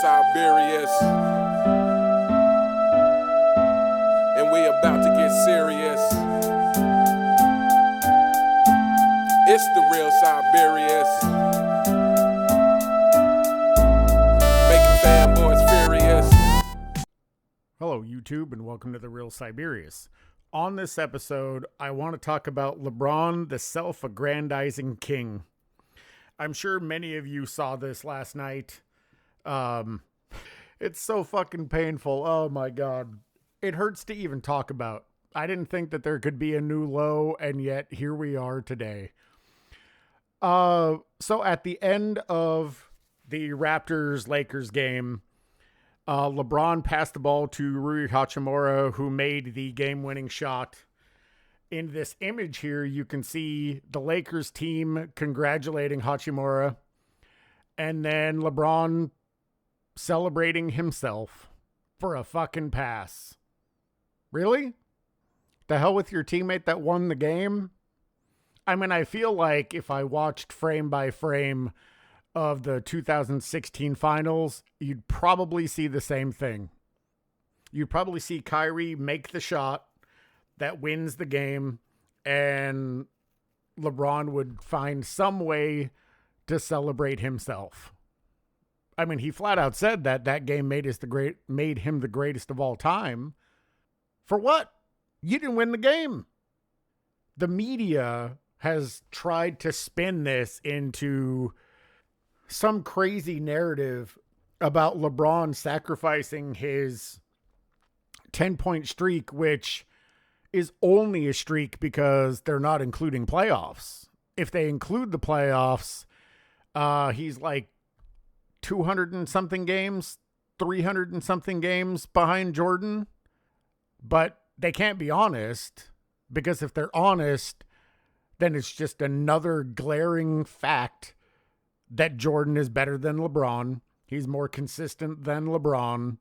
Siberius, and we about to get serious. It's the real Siberius, making fanboys furious. Hello, YouTube, and welcome to The Real Siberius. On this episode, I want to talk about LeBron, the self-aggrandizing king. I'm sure many of you saw this last night. It's so fucking painful. Oh my God. It hurts to even talk about. I didn't think that there could be a new low, and yet here we are today. So at the end of the Raptors-Lakers game, LeBron passed the ball to Rui Hachimura, who made the game-winning shot. In this image here, you can see the Lakers team congratulating Hachimura, and then LeBron celebrating himself for a fucking pass. Really? The hell with your teammate that won the game? I mean, I feel like if I watched frame by frame of the 2016 finals, you'd probably see the same thing. You'd probably see Kyrie make the shot that wins the game, and LeBron would find some way to celebrate himself. I mean, he flat out said that that game made him the greatest of all time. For what? You didn't win the game. The media has tried to spin this into some crazy narrative about LeBron sacrificing his 10-point streak, which is only a streak because they're not including playoffs. If they include the playoffs, he's like 200 and something games, 300 and something games behind Jordan. But they can't be honest, because if they're honest, then it's just another glaring fact that Jordan is better than LeBron. He's more consistent than LeBron.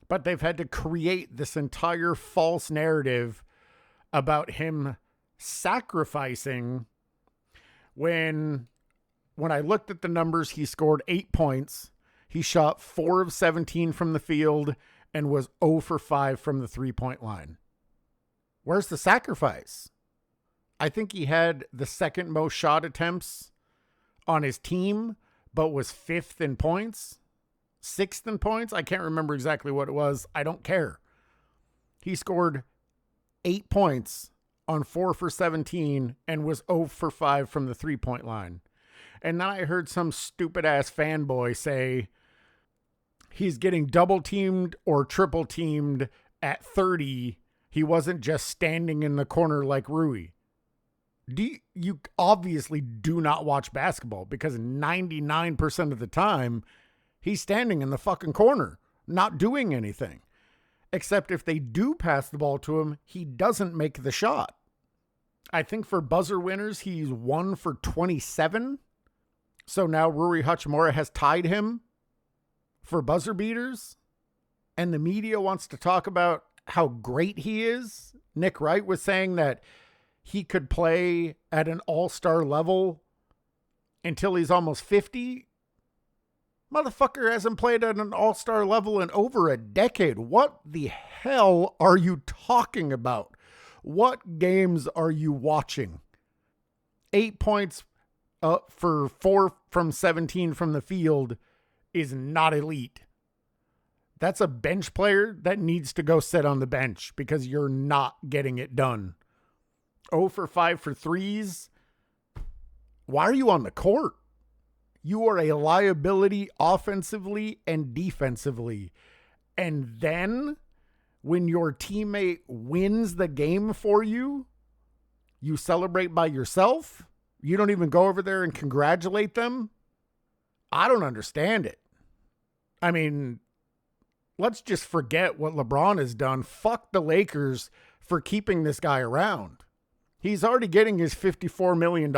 But they've had to create this entire false narrative about him sacrificing. When I looked at the numbers, he scored 8 points. He shot 4 of 17 from the field and was 0 for 5 from the three-point line. Where's the sacrifice? I think he had the second most shot attempts on his team, but was 5th in points. 6th in points? I can't remember exactly what it was. I don't care. He scored 8 points on 4 for 17 and was 0 for 5 from the three-point line. And then I heard some stupid-ass fanboy say he's getting double-teamed or triple-teamed at 30. He wasn't just standing in the corner like Rui. You obviously do not watch basketball, because 99% of the time, he's standing in the fucking corner, not doing anything. Except if they do pass the ball to him, he doesn't make the shot. I think for buzzer winners, he's 1 for 27. So now Rui Hachimura has tied him for buzzer beaters. And the media wants to talk about how great he is. Nick Wright was saying that he could play at an all-star level until he's almost 50. Motherfucker hasn't played at an all-star level in over a decade. What the hell are you talking about? What games are you watching? 8 points for 4 from 17 from the field is not elite. That's a bench player that needs to go sit on the bench because you're not getting it done. 0 for 5 for threes. Why are you on the court? You are a liability offensively and defensively. And then when your teammate wins the game for you, you celebrate by yourself? You don't even go over there and congratulate them? I don't understand it. I mean, let's just forget what LeBron has done. Fuck the Lakers for keeping this guy around. He's already getting his $54 million,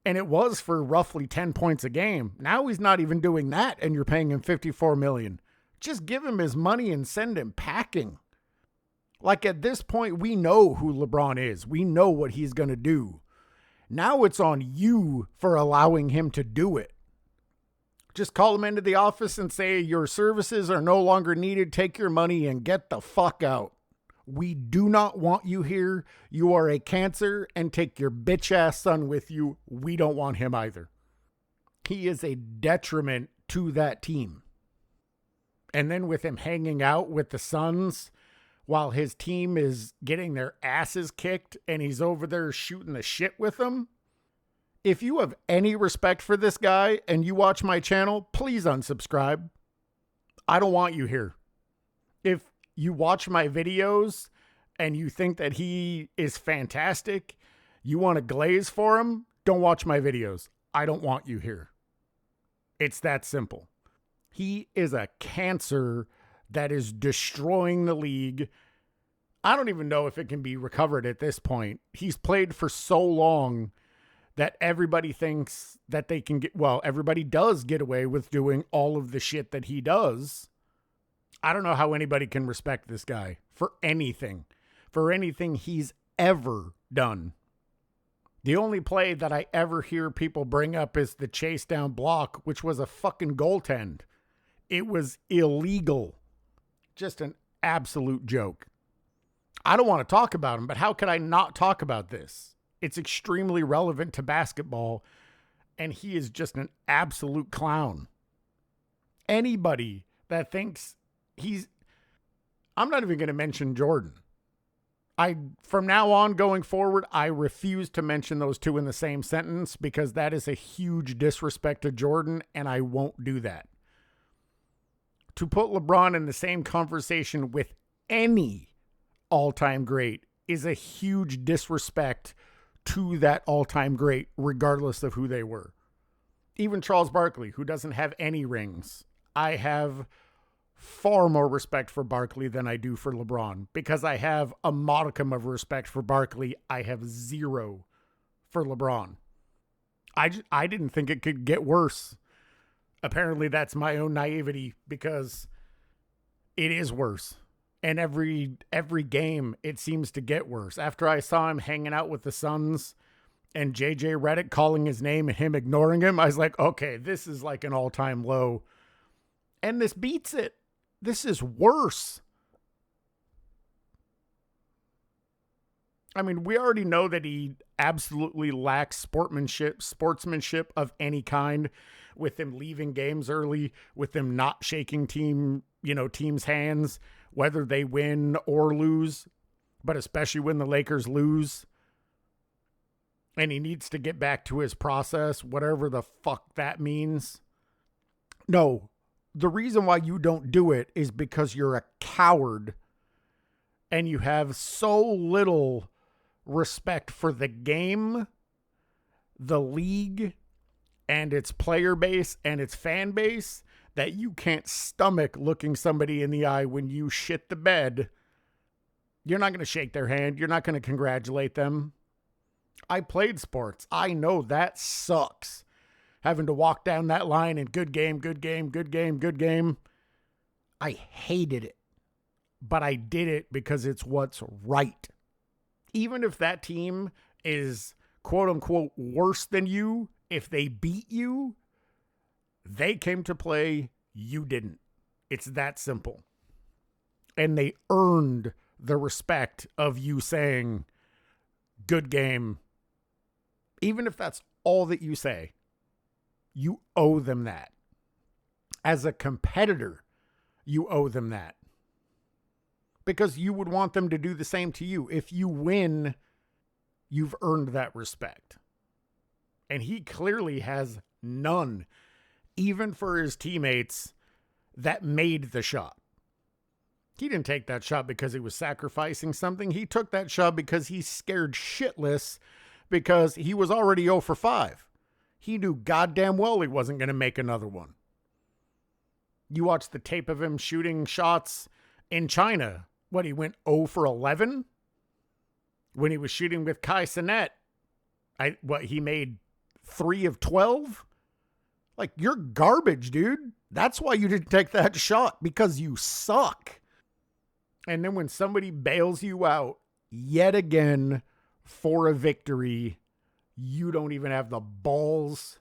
and it was for roughly 10 points a game. Now he's not even doing that, and you're paying him $54 million. Just give him his money and send him packing. Like, at this point, we know who LeBron is. We know what he's going to do. Now it's on you for allowing him to do it. Just call him into the office and say your services are no longer needed. Take your money and get the fuck out. We do not want you here. You are a cancer, and take your bitch ass son with you. We don't want him either. He is a detriment to that team. And then with him hanging out with the Suns while his team is getting their asses kicked and he's over there shooting the shit with them. If you have any respect for this guy and you watch my channel, please unsubscribe. I don't want you here. If you watch my videos and you think that he is fantastic, you want to glaze for him, don't watch my videos. I don't want you here. It's that simple. He is a cancer that is destroying the league. I don't even know if it can be recovered at this point. He's played for so long that everybody thinks that they can get, well, everybody does get away with doing all of the shit that he does. I don't know how anybody can respect this guy for anything he's ever done. The only play that I ever hear people bring up is the chase down block, which was a fucking goaltend. It was illegal. Just an absolute joke. I don't want to talk about him, but how could I not talk about this? It's extremely relevant to basketball, and he is just an absolute clown. Anybody that thinks I'm not even going to mention Jordan. From now on going forward, I refuse to mention those two in the same sentence because that is a huge disrespect to Jordan, and I won't do that. To put LeBron in the same conversation with any all-time great is a huge disrespect to that all-time great, regardless of who they were. Even Charles Barkley, who doesn't have any rings. I have far more respect for Barkley than I do for LeBron because I have a modicum of respect for Barkley. I have zero for LeBron. I didn't think it could get worse. Apparently that's my own naivety because it is worse. And every game, it seems to get worse. After I saw him hanging out with the Suns and JJ Redick calling his name and him ignoring him, I was like, okay, this is like an all-time low. And this beats it. This is worse. I mean, we already know that he absolutely lacks sportsmanship of any kind, with him leaving games early, with him not shaking team's hands, whether they win or lose, but especially when the Lakers lose. And he needs to get back to his process, whatever the fuck that means. No, the reason why you don't do it is because you're a coward and you have so little respect for the game, the league, and its player base and its fan base that you can't stomach looking somebody in the eye when you shit the bed. You're not going to shake their hand. You're not going to congratulate them. I played sports. I know that sucks. Having to walk down that line and good game, good game, good game, good game. I hated it. But I did it because it's what's right. Even if that team is quote unquote worse than you, if they beat you, they came to play, you didn't. It's that simple. And they earned the respect of you saying, good game. Even if that's all that you say, you owe them that. As a competitor, you owe them that. Because you would want them to do the same to you. If you win, you've earned that respect. And he clearly has none, even for his teammates that made the shot. He didn't take that shot because he was sacrificing something. He took that shot because he's scared shitless because he was already 0 for 5. He knew goddamn well he wasn't going to make another one. You watch the tape of him shooting shots in China. What, he went 0 for 11? When he was shooting with Kai Cenat, he made 3 of 12? Like, you're garbage, dude. That's why you didn't take that shot, because you suck. And then when somebody bails you out yet again for a victory, you don't even have the balls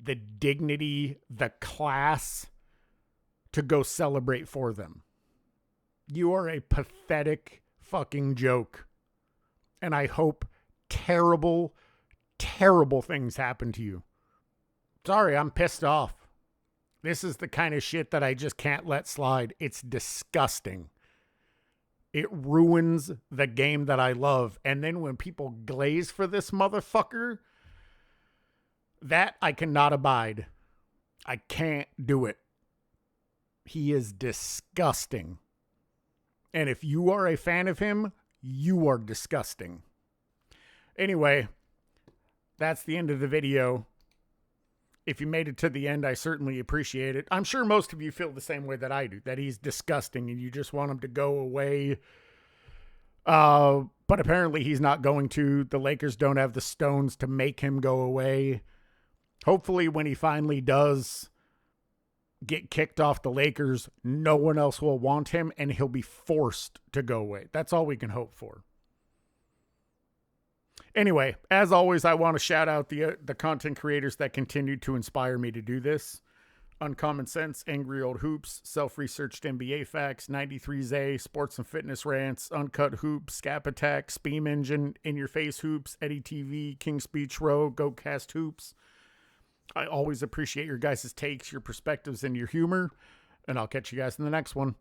the dignity, the class to go celebrate for them. You are a pathetic fucking joke. And I hope terrible, terrible things happen to you. Sorry, I'm pissed off. This is the kind of shit that I just can't let slide. It's disgusting. It ruins the game that I love. And then when people glaze for this motherfucker, that I cannot abide. I can't do it. He is disgusting. And if you are a fan of him, you are disgusting. Anyway, that's the end of the video. If you made it to the end, I certainly appreciate it. I'm sure most of you feel the same way that I do, that he's disgusting and you just want him to go away. But apparently he's not going to. The Lakers don't have the stones to make him go away. Hopefully when he finally does get kicked off the Lakers, no one else will want him and he'll be forced to go away. That's all we can hope for. Anyway, as always, I want to shout out the content creators that continue to inspire me to do this. Uncommon Sense, Angry Old Hoops, Self-Researched NBA Facts, 93Z, Sports and Fitness Rants, Uncut Hoops, Scap Attack, Speam Engine, In Your Face Hoops, Eddie TV, King's Speech Row, GoCast Hoops. I always appreciate your guys' takes, your perspectives, and your humor. And I'll catch you guys in the next one.